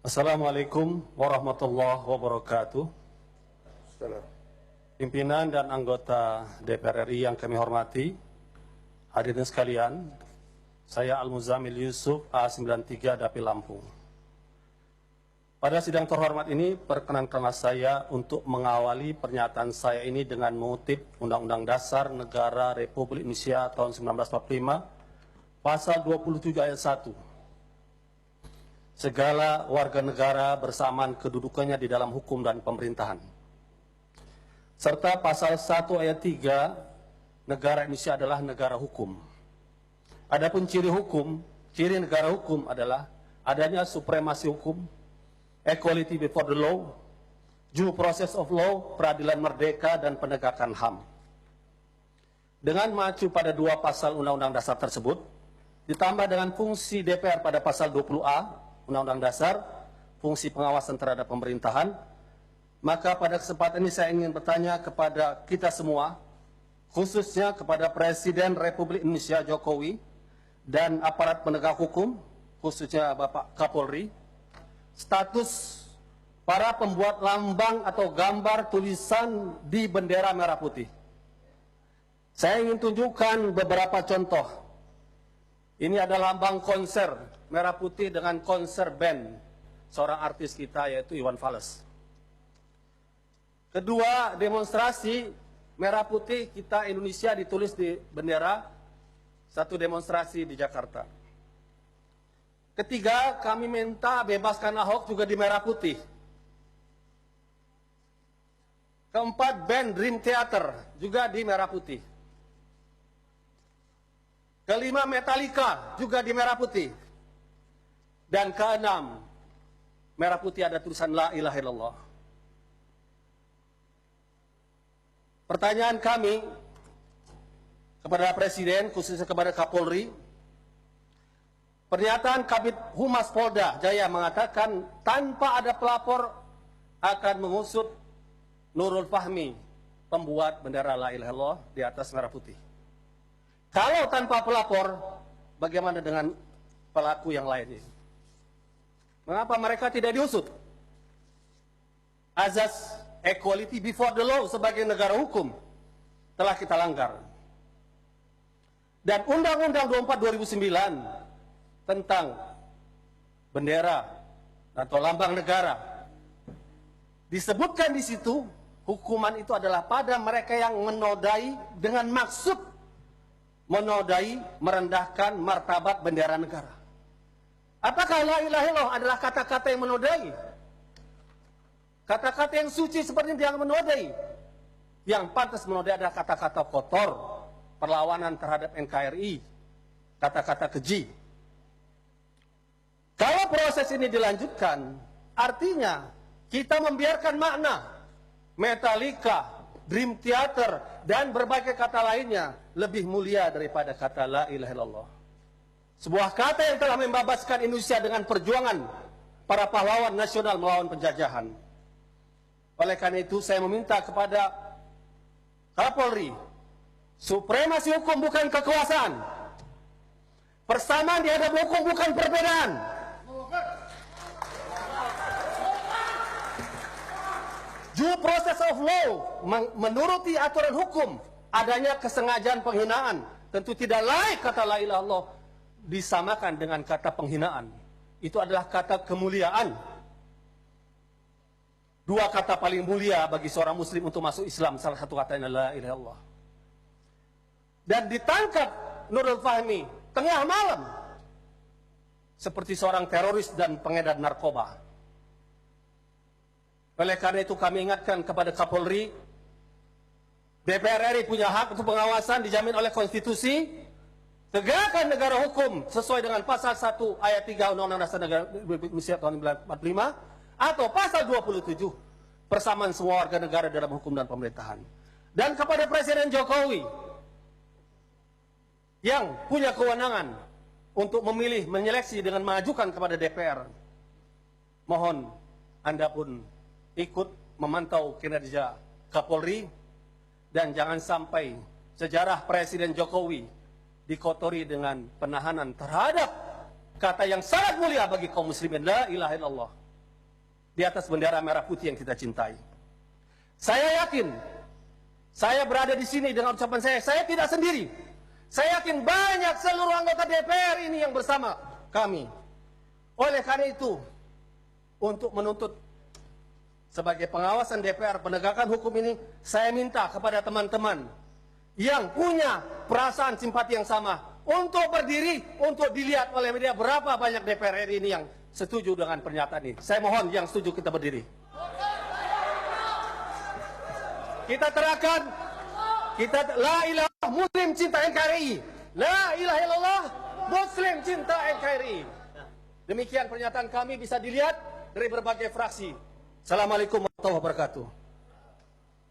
Assalamualaikum warahmatullahi wabarakatuh. Salam. Pimpinan dan anggota DPR RI yang kami hormati, hadirin sekalian, saya Al-Muzamil Yusuf A93 Dapil Lampung. Pada sidang terhormat ini, perkenankanlah saya untuk mengawali pernyataan saya ini dengan mengutip Undang-Undang Dasar Negara Republik Indonesia tahun 1945, Pasal 27 ayat 1. Segala warga negara bersamaan kedudukannya di dalam hukum dan pemerintahan. Serta pasal 1 ayat 3, negara Indonesia adalah negara hukum. Adapun ciri negara hukum adalah adanya supremasi hukum, equality before the law, due process of law, peradilan merdeka, dan penegakan HAM. Dengan mengacu pada dua pasal Undang-Undang Dasar tersebut, ditambah dengan fungsi DPR pada pasal 20A, Undang-Undang Dasar, fungsi pengawasan terhadap pemerintahan, maka pada kesempatan ini saya ingin bertanya kepada kita semua, khususnya kepada Presiden Republik Indonesia Jokowi dan aparat penegak hukum, khususnya Bapak Kapolri, status para pembuat lambang atau gambar tulisan di bendera merah putih. Saya ingin tunjukkan beberapa contoh. Ini adalah lambang konser merah putih dengan konser band seorang artis kita yaitu Iwan Fals. Kedua, demonstrasi merah putih kita Indonesia ditulis di bendera, satu demonstrasi di Jakarta. Ketiga, kami minta bebaskan Ahok juga di merah putih. Keempat, band Dream Theater juga di merah putih. Kelima, Metallica juga di merah putih. Dan keenam, merah putih ada tulisan La ilaha illallah. Pertanyaan kami kepada Presiden, khususnya kepada Kapolri, pernyataan Kabid Humas Polda Jaya mengatakan tanpa ada pelapor akan mengusut Nurul Fahmi, pembuat bendera La ilaha illallah di atas merah putih. Kalau tanpa pelapor, bagaimana dengan pelaku yang lainnya? Mengapa mereka tidak diusut? Azas equality before the law sebagai negara hukum telah kita langgar. Dan Undang-Undang 24 2009 tentang bendera atau lambang negara disebutkan di situ hukuman itu adalah pada mereka yang menodai dengan maksud menodai, merendahkan martabat bendera negara. Apakah la ilaha illallah adalah kata-kata yang menodai? Kata-kata yang suci seperti yang menodai. Yang pantas menodai adalah kata-kata kotor, perlawanan terhadap NKRI, kata-kata keji. Kalau proses ini dilanjutkan, artinya kita membiarkan makna Metallica, Dream Theater, dan berbagai kata lainnya lebih mulia daripada kata La ilaha illallah. Sebuah kata yang telah membebaskan Indonesia dengan perjuangan para pahlawan nasional melawan penjajahan. Oleh karena itu saya meminta kepada Kapolri, supremasi hukum bukan kekuasaan. Persamaan di hadapan hukum bukan perbedaan. Due process of law, menuruti aturan hukum, adanya kesengajaan penghinaan. Tentu tidak layak kata la ilaha illallah disamakan dengan kata penghinaan. Itu adalah kata kemuliaan. Dua kata paling mulia bagi seorang muslim untuk masuk Islam, salah satu katanya la ilaha illallah. Dan ditangkap Nurul Fahmi tengah malam seperti seorang teroris dan pengedar narkoba. Oleh karena itu kami ingatkan kepada Kapolri, DPR RI punya hak untuk pengawasan dijamin oleh konstitusi, tegakkan negara hukum sesuai dengan pasal 1 ayat 3 Undang-Undang Dasar Negara Republik Indonesia tahun 1945 atau pasal 27 persamaan semua warga negara dalam hukum dan pemerintahan. Dan kepada Presiden Jokowi yang punya kewenangan untuk memilih, menyeleksi dengan mengajukan kepada DPR, mohon Anda pun ikut memantau kinerja Kapolri dan jangan sampai sejarah Presiden Jokowi dikotori dengan penahanan terhadap kata yang sangat mulia bagi kaum muslimin, la ilaha illallah. di atas bendera merah putih yang kita cintai. Saya yakin, saya berada di sini dengan ucapan saya tidak sendiri. Saya yakin banyak seluruh anggota DPR ini yang bersama kami. Oleh karena itu, untuk menuntut sebagai pengawasan DPR penegakan hukum ini, saya minta kepada teman-teman yang punya perasaan simpati yang sama untuk berdiri, untuk dilihat oleh media berapa banyak DPR RI ini yang setuju dengan pernyataan ini. Saya mohon yang setuju kita berdiri. Kita terangkan, kita la ilaha muslim cinta NKRI, la ilaha illallah muslim cinta NKRI. Demikian pernyataan kami bisa dilihat dari berbagai fraksi. Assalamualaikum warahmatullahi wabarakatuh.